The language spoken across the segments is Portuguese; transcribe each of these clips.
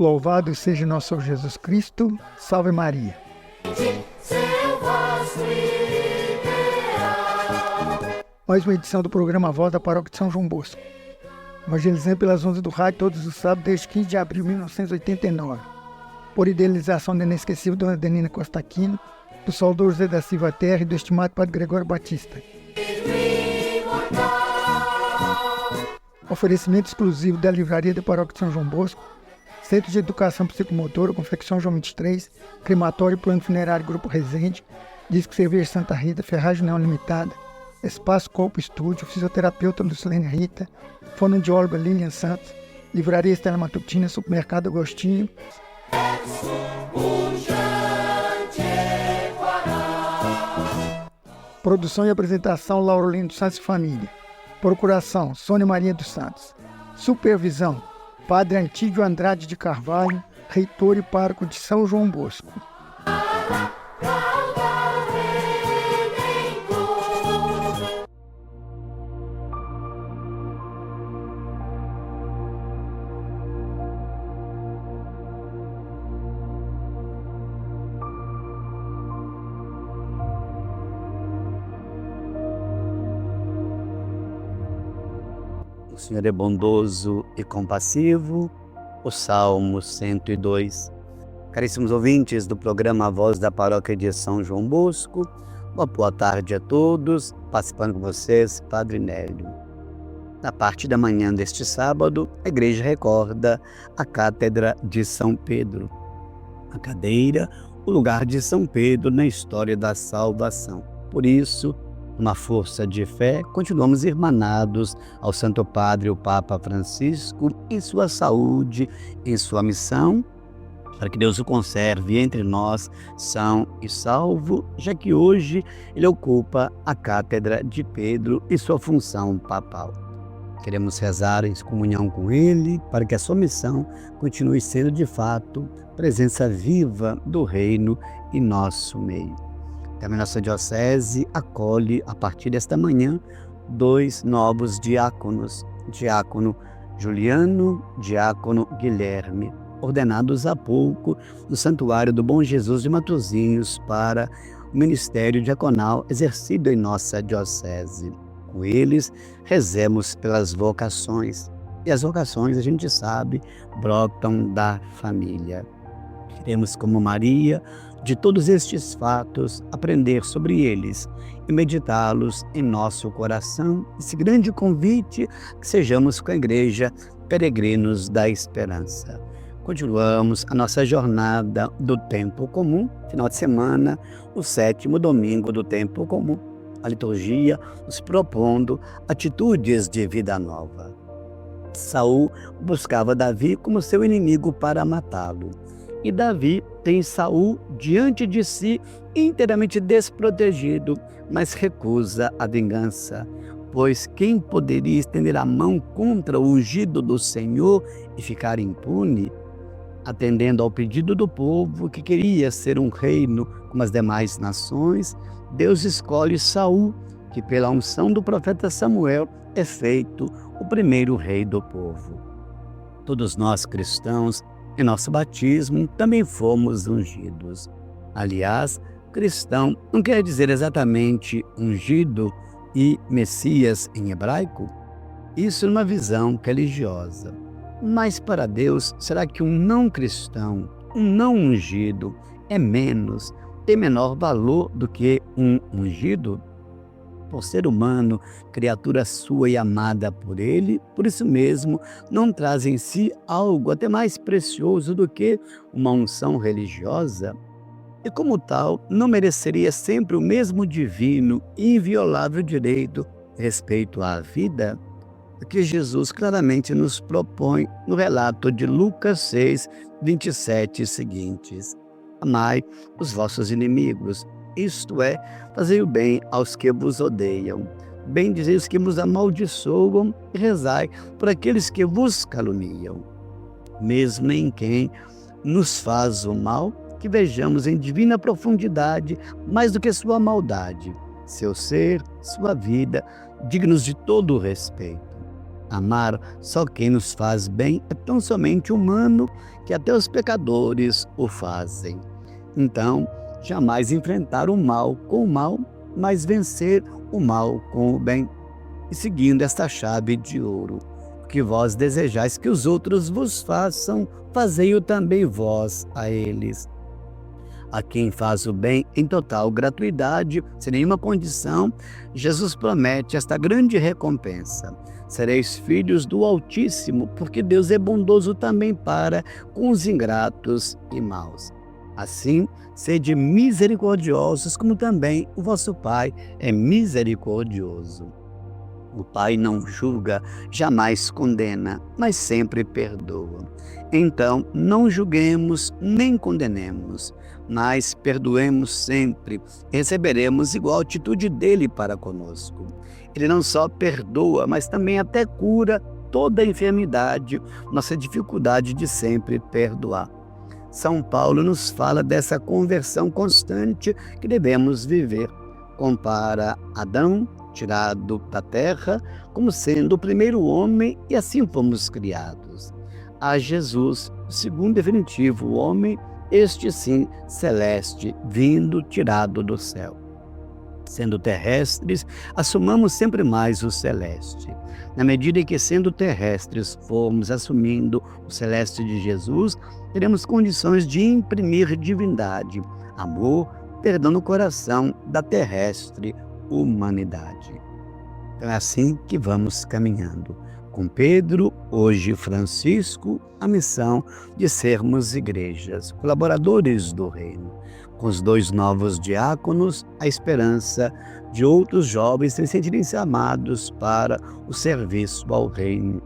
Louvado seja nosso Senhor Jesus Cristo. Salve Maria. Mais uma edição do programa Voz da Paróquia de São João Bosco. Evangelizando pelas ondas do rádio todos os sábados desde 15 de abril de 1989. Por idealização da inesquecível Dona Denina Costa Aquino, do saudoso José da Silva Terra e do estimado Padre Gregório Batista. Oferecimento exclusivo da Livraria da Paróquia de São João Bosco, Centro de Educação Psicomotora, Confecção João 23, Crematório e Plano Funerário Grupo Resende, Disco Cerveja Santa Rita, Ferragem Não Limitada, Espaço Corpo Estúdio, Fisioterapeuta Lucilene Rita, Fonoaudióloga Lilian Santos, Livraria Estela Matutina, Supermercado Agostinho. Produção e apresentação Laurolino dos Santos e Família. Procuração Sônia Maria dos Santos. Supervisão Padre Antídio Andrade de Carvalho, reitor e pároco de São João Bosco. O Senhor é bondoso e compassivo. O Salmo 102. Caríssimos ouvintes do programa A Voz da Paróquia de São João Bosco, uma boa tarde a todos. Participando com vocês, Padre Nélio. Na parte da manhã deste sábado, a igreja recorda a Cátedra de São Pedro. A cadeira, o lugar de São Pedro na história da salvação. Por isso, uma força de fé, continuamos irmanados ao Santo Padre, o Papa Francisco, em sua saúde, em sua missão, para que Deus o conserve entre nós, são e salvo, já que hoje ele ocupa a Cátedra de Pedro e sua função papal. Queremos rezar em comunhão com ele, para que a sua missão continue sendo de fato presença viva do reino em nosso meio. Também nossa diocese acolhe, a partir desta manhã, 2 novos diáconos, diácono Juliano, diácono Guilherme, ordenados há pouco no Santuário do Bom Jesus de Matosinhos para o ministério diaconal exercido em nossa diocese. Com eles, rezemos pelas vocações. E as vocações, a gente sabe, brotam da família. Queremos, como Maria, de todos estes fatos, aprender sobre eles e meditá-los em nosso coração. Esse grande convite que sejamos com a Igreja peregrinos da esperança. Continuamos a nossa jornada do tempo comum, final de semana, o 7º domingo do tempo comum. A liturgia nos propondo atitudes de vida nova. Saul buscava Davi como seu inimigo para matá-lo. E Davi tem Saul diante de si, inteiramente desprotegido, mas recusa a vingança. Pois quem poderia estender a mão contra o ungido do Senhor e ficar impune? Atendendo ao pedido do povo, que queria ser um reino como as demais nações, Deus escolhe Saul, que pela unção do profeta Samuel é feito o primeiro rei do povo. Todos nós cristãos, em nosso batismo, também fomos ungidos. Aliás, cristão não quer dizer exatamente ungido e Messias em hebraico? Isso numa visão religiosa. Mas para Deus, será que um não cristão, um não ungido, é menos, tem menor valor do que um ungido? Por ser humano, criatura sua e amada por ele, por isso mesmo não traz em si algo até mais precioso do que uma unção religiosa, e como tal, não mereceria sempre o mesmo divino e inviolável direito respeito à vida? O que Jesus claramente nos propõe no relato de Lucas 6, 27 e seguintes. Amai os vossos inimigos, isto é, fazei o bem aos que vos odeiam. Bendizei os que vos amaldiçoam e rezai por aqueles que vos caluniam. Mesmo em quem nos faz o mal, que vejamos em divina profundidade mais do que sua maldade, seu ser, sua vida, dignos de todo o respeito. Amar só quem nos faz bem é tão somente humano que até os pecadores o fazem. Então, jamais enfrentar o mal com o mal, mas vencer o mal com o bem. E seguindo esta chave de ouro, o que vós desejais que os outros vos façam, fazei-o também vós a eles. A quem faz o bem em total gratuidade, sem nenhuma condição, Jesus promete esta grande recompensa. Sereis filhos do Altíssimo, porque Deus é bondoso também para com os ingratos e maus. Assim, sede misericordiosos, como também o vosso Pai é misericordioso. O Pai não julga, jamais condena, mas sempre perdoa. Então, não julguemos nem condenemos, mas perdoemos sempre. Receberemos igual atitude dele para conosco. Ele não só perdoa, mas também até cura toda a enfermidade, nossa dificuldade de sempre perdoar. São Paulo nos fala dessa conversão constante que devemos viver. Compara Adão, tirado da terra, como sendo o primeiro homem, e assim fomos criados. A Jesus, o segundo definitivo homem, este sim celeste, vindo, tirado do céu. Sendo terrestres, assumamos sempre mais o celeste. Na medida em que, sendo terrestres, formos assumindo o celeste de Jesus, teremos condições de imprimir divindade, amor, perdão no coração da terrestre humanidade. Então é assim que vamos caminhando. Com Pedro, hoje Francisco, a missão de sermos igrejas, colaboradores do reino. Com os 2 novos diáconos, a esperança de outros jovens se sentirem amados para o serviço ao reino.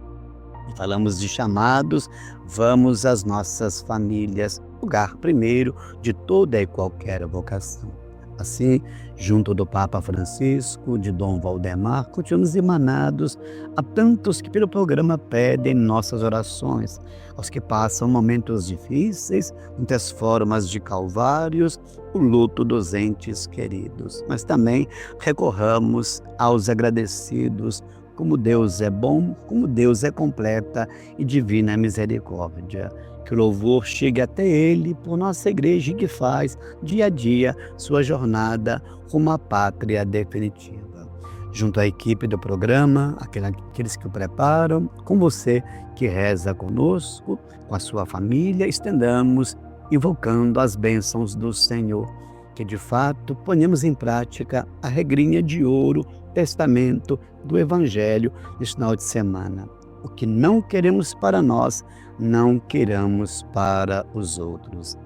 E falamos de chamados, vamos às nossas famílias, lugar primeiro de toda e qualquer vocação. Assim, junto do Papa Francisco, de Dom Valdemar, continuamos emanados a tantos que pelo programa pedem nossas orações, aos que passam momentos difíceis, muitas formas de calvários, o luto dos entes queridos. Mas também recorramos aos agradecidos, como Deus é bom, como Deus é completa e divina misericórdia. Que o louvor chegue até Ele por nossa igreja que faz, dia a dia, sua jornada rumo à pátria definitiva. Junto à equipe do programa, aqueles que o preparam, com você que reza conosco, com a sua família, estendamos invocando as bênçãos do Senhor. Que de fato ponhamos em prática a regrinha de ouro, testamento do Evangelho neste final de semana. O que não queremos para nós, não queiramos para os outros.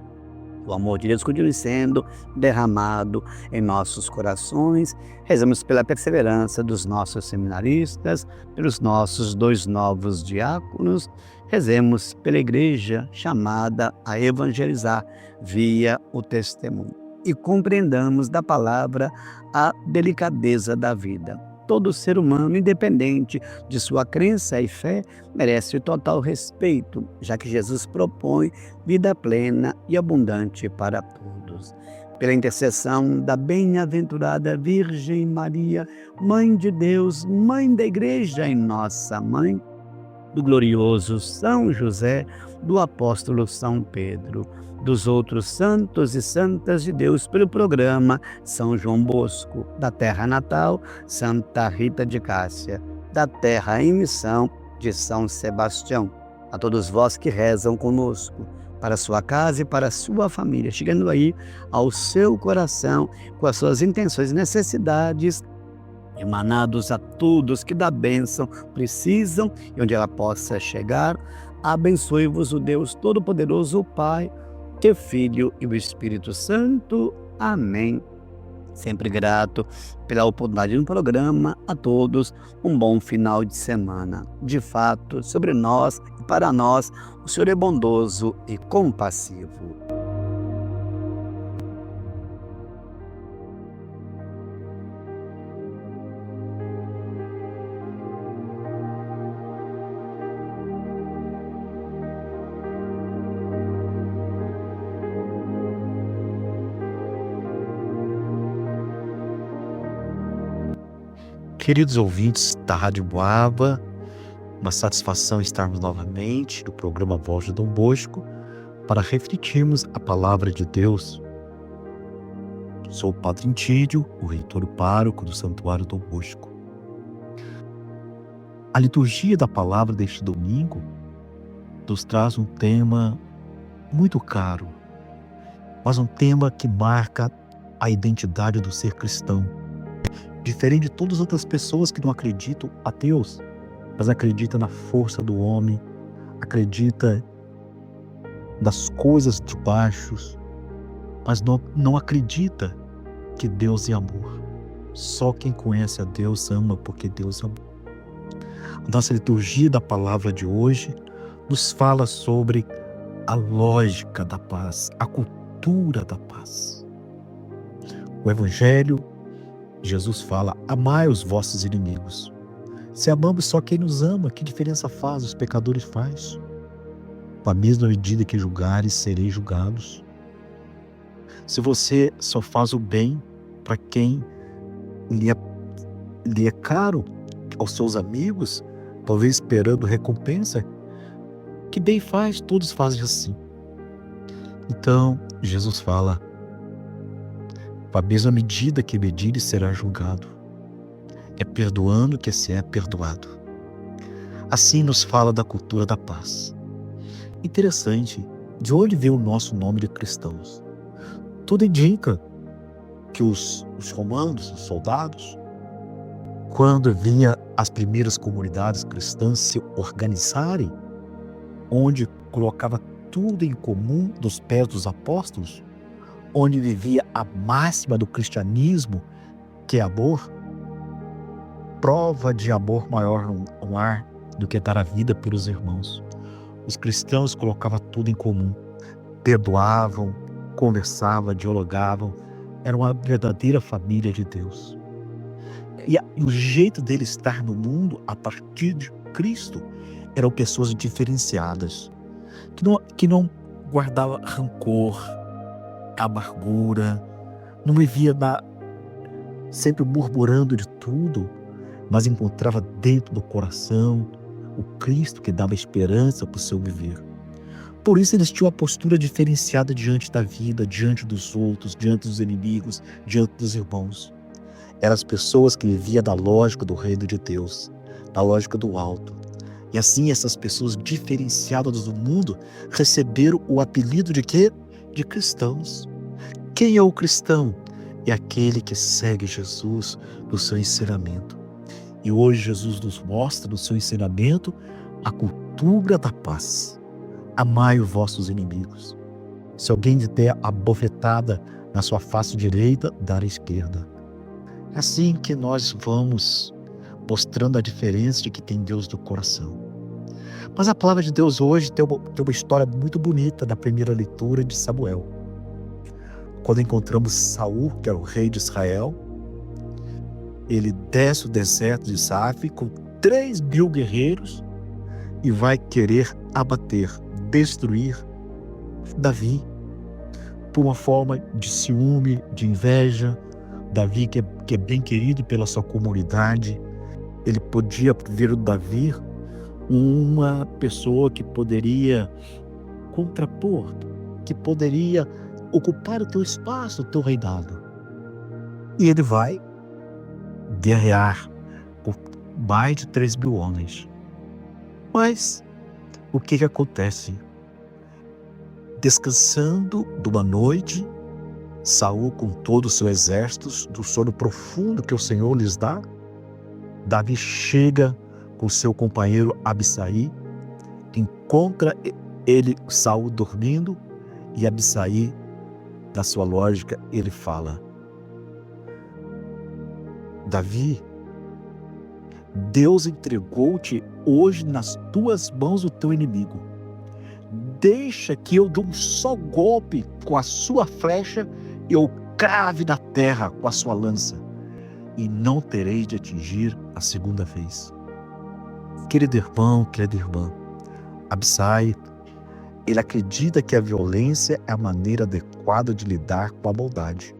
O amor de Deus continue sendo derramado em nossos corações. Rezamos pela perseverança dos nossos seminaristas, pelos nossos 2 novos diáconos. Rezemos pela igreja chamada a evangelizar via o testemunho. E compreendamos da palavra a delicadeza da vida. Todo ser humano, independente de sua crença e fé, merece total respeito, já que Jesus propõe vida plena e abundante para todos. Pela intercessão da bem-aventurada Virgem Maria, Mãe de Deus, Mãe da Igreja e nossa Mãe, do glorioso São José, do apóstolo São Pedro, dos outros santos e santas de Deus pelo programa São João Bosco, da terra natal Santa Rita de Cássia, da terra em missão de São Sebastião. A todos vós que rezam conosco, para a sua casa e para a sua família, chegando aí ao seu coração com as suas intenções e necessidades, emanados a todos que da bênção precisam e onde ela possa chegar. Abençoe-vos o Deus Todo-Poderoso, o Pai, o Filho e o Espírito Santo. Amém. Sempre grato pela oportunidade no programa. A todos um bom final de semana. De fato, sobre nós e para nós, o Senhor é bondoso e compassivo. Queridos ouvintes da Rádio Boaba, Uma satisfação estarmos novamente no programa Voz de Dom Bosco para refletirmos a palavra de Deus. Sou o Padre Intídio, o reitor pároco do Santuário Dom Bosco. A liturgia da palavra deste domingo nos traz um tema muito caro, mas um tema que marca a identidade do ser cristão. Diferente de todas as outras pessoas que não acreditam a Deus, mas acreditam na força do homem, acredita nas coisas de baixo, mas não acredita que Deus é amor. Só quem conhece a Deus ama porque Deus é amor. A nossa liturgia da palavra de hoje nos fala sobre a lógica da paz, a cultura da paz. O Evangelho, Jesus fala: amai os vossos inimigos. Se amamos só quem nos ama, que diferença faz? Os pecadores faz. Com a mesma medida que julgares, sereis julgados. Se você só faz o bem para quem lhe é caro, aos seus amigos, talvez esperando recompensa, que bem faz? Todos fazem assim. Então, Jesus fala: com a mesma medida que medires, será julgado. É perdoando que se é perdoado. Assim nos fala da cultura da paz. Interessante, de onde veio o nosso nome de cristãos? Tudo indica que os romanos, os soldados, quando via as primeiras comunidades cristãs se organizarem, onde colocava tudo em comum dos pés dos apóstolos, onde vivia a máxima do cristianismo, que é amor, prova de amor maior no ar do que dar a vida pelos irmãos. Os cristãos colocavam tudo em comum, perdoavam, conversavam, dialogavam, era uma verdadeira família de Deus. E o jeito dele estar no mundo, a partir de Cristo, eram pessoas diferenciadas, que não guardava rancor, amargura, não vivia sempre murmurando de tudo, mas encontrava dentro do coração o Cristo que dava esperança para o seu viver. Por isso eles tinham uma postura diferenciada diante da vida, diante dos outros, diante dos inimigos, diante dos irmãos. Eram as pessoas que viviam da lógica do reino de Deus, da lógica do alto. E assim essas pessoas diferenciadas do mundo receberam o apelido de quê? De cristãos. Quem é o cristão? É aquele que segue Jesus no seu ensinamento. E hoje Jesus nos mostra no seu ensinamento a cultura da paz. Amai os vossos inimigos. Se alguém lhe der a bofetada na sua face direita, dá à esquerda. É assim que nós vamos mostrando a diferença de que tem Deus no coração. Mas a palavra de Deus hoje tem uma história muito bonita da primeira leitura de Samuel. Quando encontramos Saul, que era o rei de Israel, ele desce o deserto de Zaf com 3.000 guerreiros e vai querer abater, destruir Davi por uma forma de ciúme, de inveja. Davi, que é bem querido pela sua comunidade, ele podia ver o Davi uma pessoa que poderia contrapor, que poderia ocupar o teu espaço, o teu reinado. E ele vai guerrear por mais de 3.000 homens. Mas o que acontece? Descansando de uma noite, Saul com todo o seu exército, do sono profundo que o Senhor lhes dá, Davi chega com seu companheiro Abissai, encontra ele, Saul, dormindo, e Abissai, na sua lógica, ele fala: Davi, Deus entregou-te hoje nas tuas mãos o teu inimigo. Deixa que eu dê um só golpe com a sua flecha e eu crave na terra com a sua lança, e não terei de atingir a segunda vez. Querido irmão, querida irmã, Abissai, ele acredita que a violência é a maneira adequada de lidar com a maldade.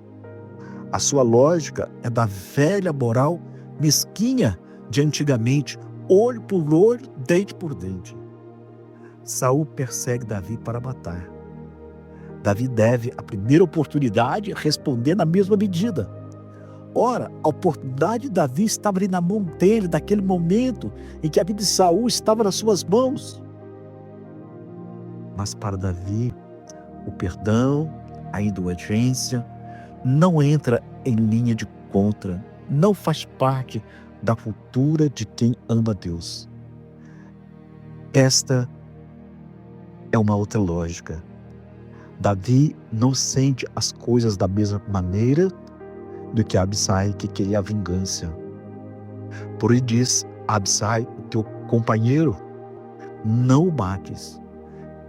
A sua lógica é da velha moral mesquinha de antigamente, olho por olho, dente por dente. Saul persegue Davi para matar. Davi deve, a primeira oportunidade, responder na mesma medida. Ora, a oportunidade de Davi estava ali na mão dele, naquele momento em que a vida de Saul estava nas suas mãos. Mas para Davi, o perdão, a indulgência, não entra em linha de contra, não faz parte da cultura de quem ama Deus. Esta é uma outra lógica. Davi não sente as coisas da mesma maneira do que Abisai, que queria a vingança. Por isso diz Abisai, o teu companheiro, não o mates.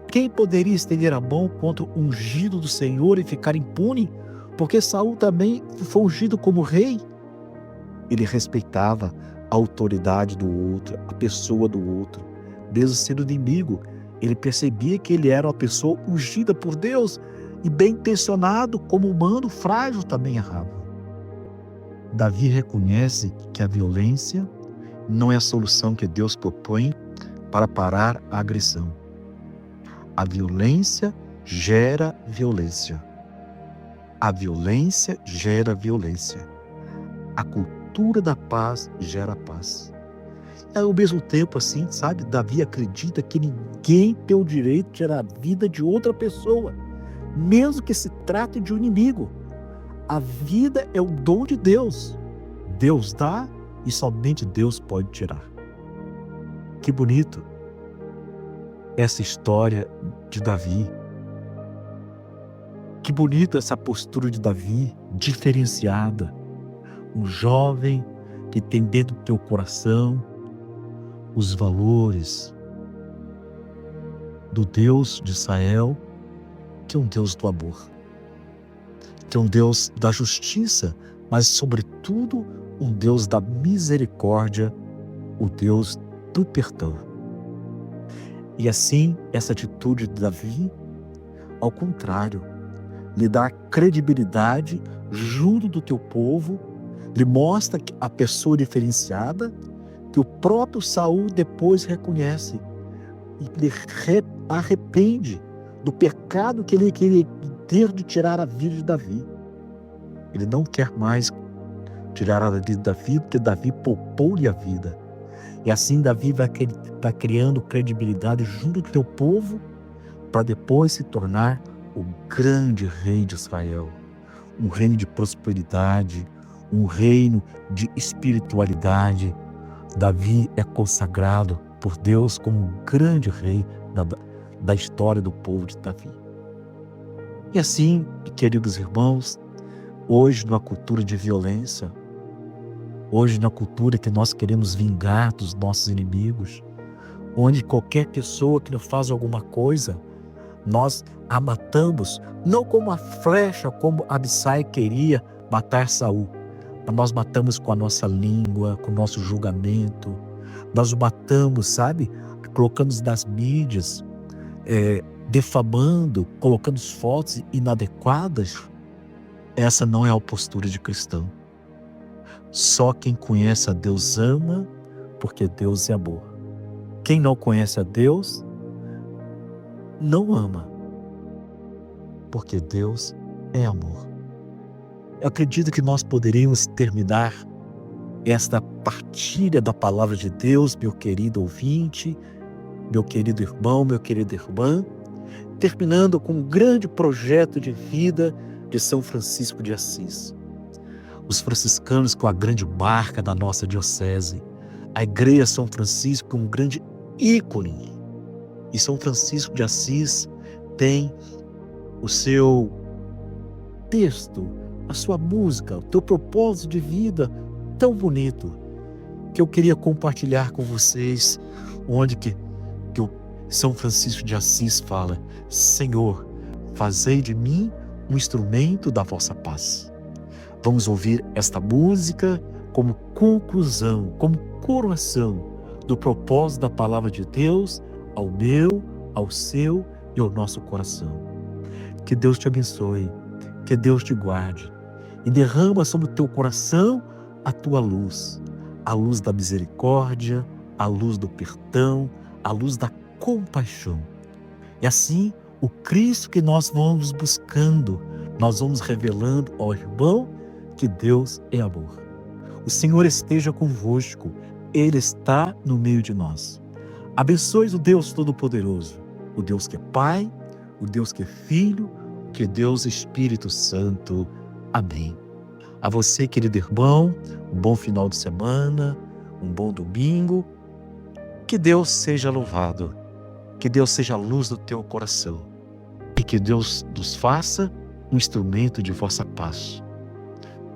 Quem poderia estender a mão contra o ungido do Senhor e ficar impune? Porque Saul também foi ungido como rei. Ele respeitava a autoridade do outro, a pessoa do outro. Mesmo sendo inimigo, ele percebia que ele era uma pessoa ungida por Deus e bem intencionado, como humano, frágil, também errava. Davi reconhece que a violência não é a solução que Deus propõe para parar a agressão. A violência gera violência. A violência gera violência. A cultura da paz gera paz. E ao mesmo tempo, assim, sabe, Davi acredita que ninguém tem o direito de tirar a vida de outra pessoa, mesmo que se trate de um inimigo. A vida é um dom de Deus. Deus dá e somente Deus pode tirar. Que bonito essa história de Davi. Que bonita essa postura de Davi, diferenciada. Um jovem que tem dentro do teu coração os valores do Deus de Israel, que é um Deus do amor, que é um Deus da justiça, mas sobretudo um Deus da misericórdia, o Deus do perdão. E assim, essa atitude de Davi, ao contrário, lhe dá credibilidade junto do teu povo, lhe mostra que a pessoa diferenciada, que o próprio Saul depois reconhece e lhe arrepende do pecado que ele queria ter de tirar a vida de Davi. Ele não quer mais tirar a vida de Davi, porque Davi poupou-lhe a vida. E assim Davi vai criando credibilidade junto do teu povo, para depois se tornar o grande rei de Israel. Um reino de prosperidade, um reino de espiritualidade. Davi é consagrado por Deus como um grande rei da história do povo de Davi. E assim, queridos irmãos, hoje numa cultura de violência, hoje na cultura que nós queremos vingar dos nossos inimigos, onde qualquer pessoa que nos faz alguma coisa, nós a matamos, não como a flecha, como Abisai queria matar Saul, mas nós matamos com a nossa língua, com o nosso julgamento, nós o matamos, sabe? Colocamos nas mídias, defamando, colocando fotos inadequadas. Essa não é a postura de cristão. Só quem conhece a Deus ama, porque Deus é amor. Quem não conhece a Deus, não ama, porque Deus é amor. Eu acredito que nós poderíamos terminar esta partilha da palavra de Deus, meu querido ouvinte, meu querido irmão, minha querida irmã, terminando com um grande projeto de vida de São Francisco de Assis. Os franciscanos com a grande marca da nossa diocese, a Igreja São Francisco um grande ícone. E São Francisco de Assis tem o seu texto, a sua música, o teu propósito de vida tão bonito, que eu queria compartilhar com vocês, onde que o São Francisco de Assis fala: Senhor, fazei de mim um instrumento da vossa paz. Vamos ouvir esta música como conclusão, como coroação do propósito da palavra de Deus ao meu, ao seu e ao nosso coração. Que Deus te abençoe, que Deus te guarde e derrama sobre o teu coração a tua luz, a luz da misericórdia, a luz do perdão, a luz da compaixão. E assim, o Cristo que nós vamos buscando, nós vamos revelando ao irmão que Deus é amor. O Senhor esteja convosco, Ele está no meio de nós. Abençoe o Deus Todo-Poderoso, o Deus que é Pai, o Deus que é Filho, que é Deus Espírito Santo. Amém. A você, querido irmão, um bom final de semana, um bom domingo. Que Deus seja louvado, que Deus seja a luz do teu coração e que Deus nos faça um instrumento de vossa paz.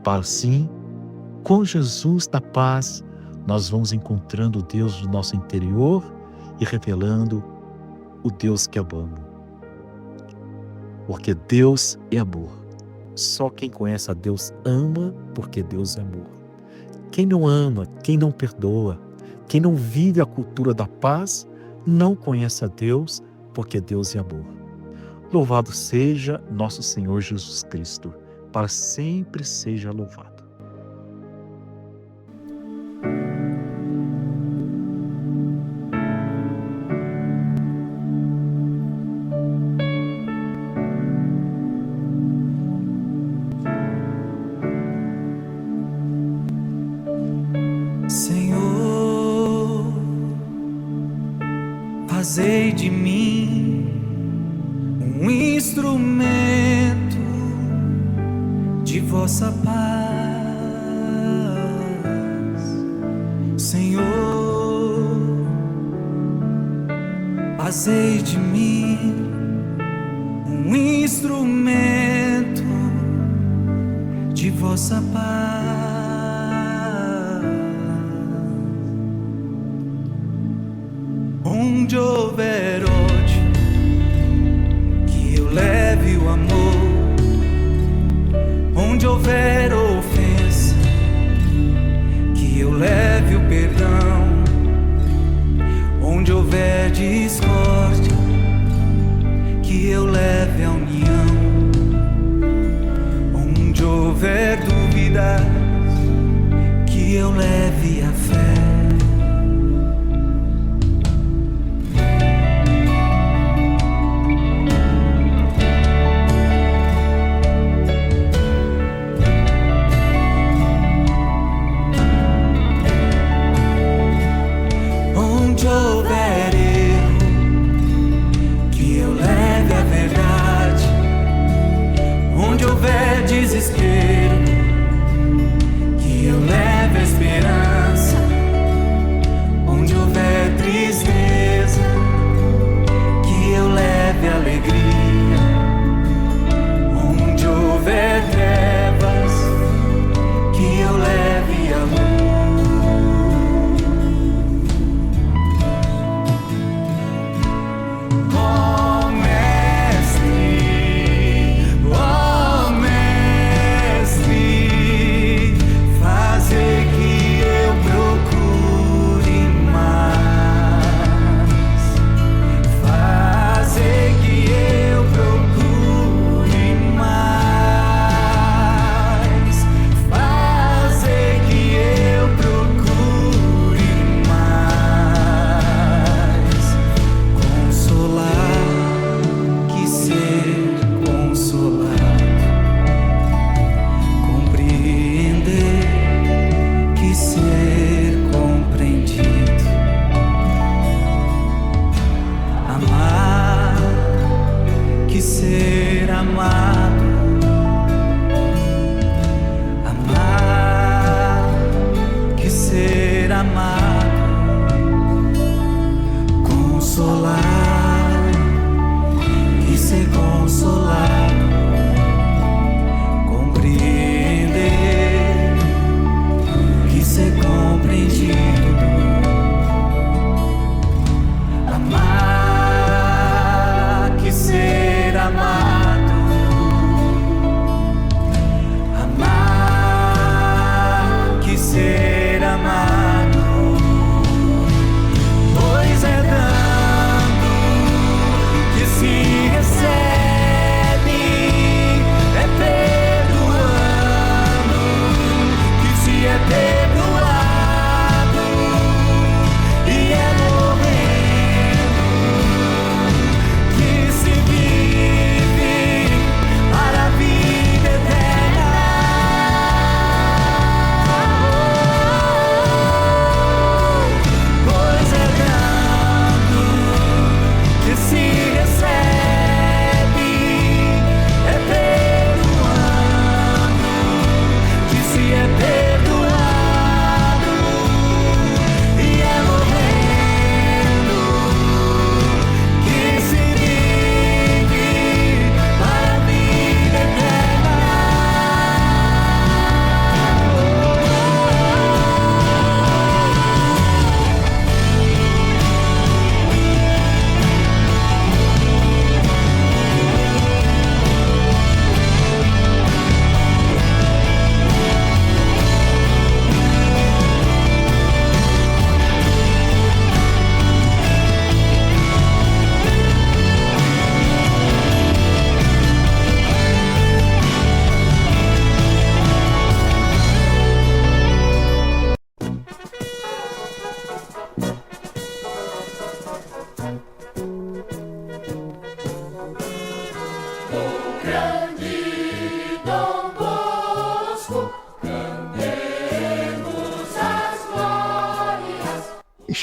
Para assim, com Jesus da paz, nós vamos encontrando o Deus do nosso interior e revelando o Deus que amamos. Porque Deus é amor. Só quem conhece a Deus ama, porque Deus é amor. Quem não ama, quem não perdoa, quem não vive a cultura da paz, não conhece a Deus, porque Deus é amor. Louvado seja nosso Senhor Jesus Cristo, para sempre seja louvado. Senhor, fazei de mim um instrumento de vossa paz. Senhor, fazei de mim um instrumento de vossa paz. Onde houver ódio, que eu leve o amor. Onde houver ofensa, que eu leve o perdão. Onde houver discórdia, que eu leve a união. Onde houver dúvidas, que eu leve a fé. Onde houver erro, que eu leve a verdade. Onde houver desespero, que eu leve a esperança. Onde houver tristeza, que eu leve a alegria. Onde houver trevas, que eu leve a luz. Ser amado, pois é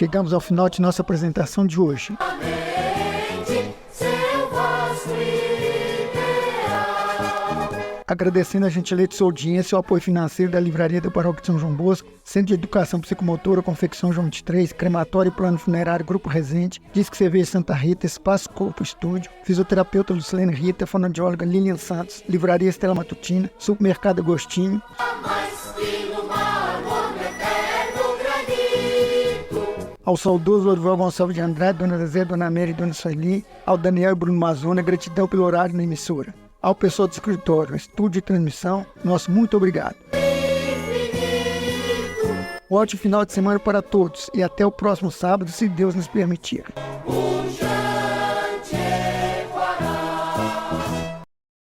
Chegamos ao final de nossa apresentação de hoje. Agradecendo a gentileza de sua audiência e o apoio financeiro da Livraria da Paróquia de São João Bosco, Centro de Educação Psicomotora, Confecção João 23, Crematório e Plano Funerário Grupo Resende, Disque Cerveja Santa Rita, Espaço Corpo Estúdio, Fisioterapeuta Lucilene Rita, Fonoaudióloga Lilian Santos, Livraria Estela Matutina, Supermercado Agostinho. Ao saudoso Lorival Gonçalves de Andrade, Dona Zezé, Dona Mary e Dona Sueli, ao Daniel e Bruno Mazona, gratidão pelo horário na emissora. Ao pessoal do escritório, estúdio e transmissão, nosso muito obrigado. Um ótimo final de semana para todos e até o próximo sábado, se Deus nos permitir.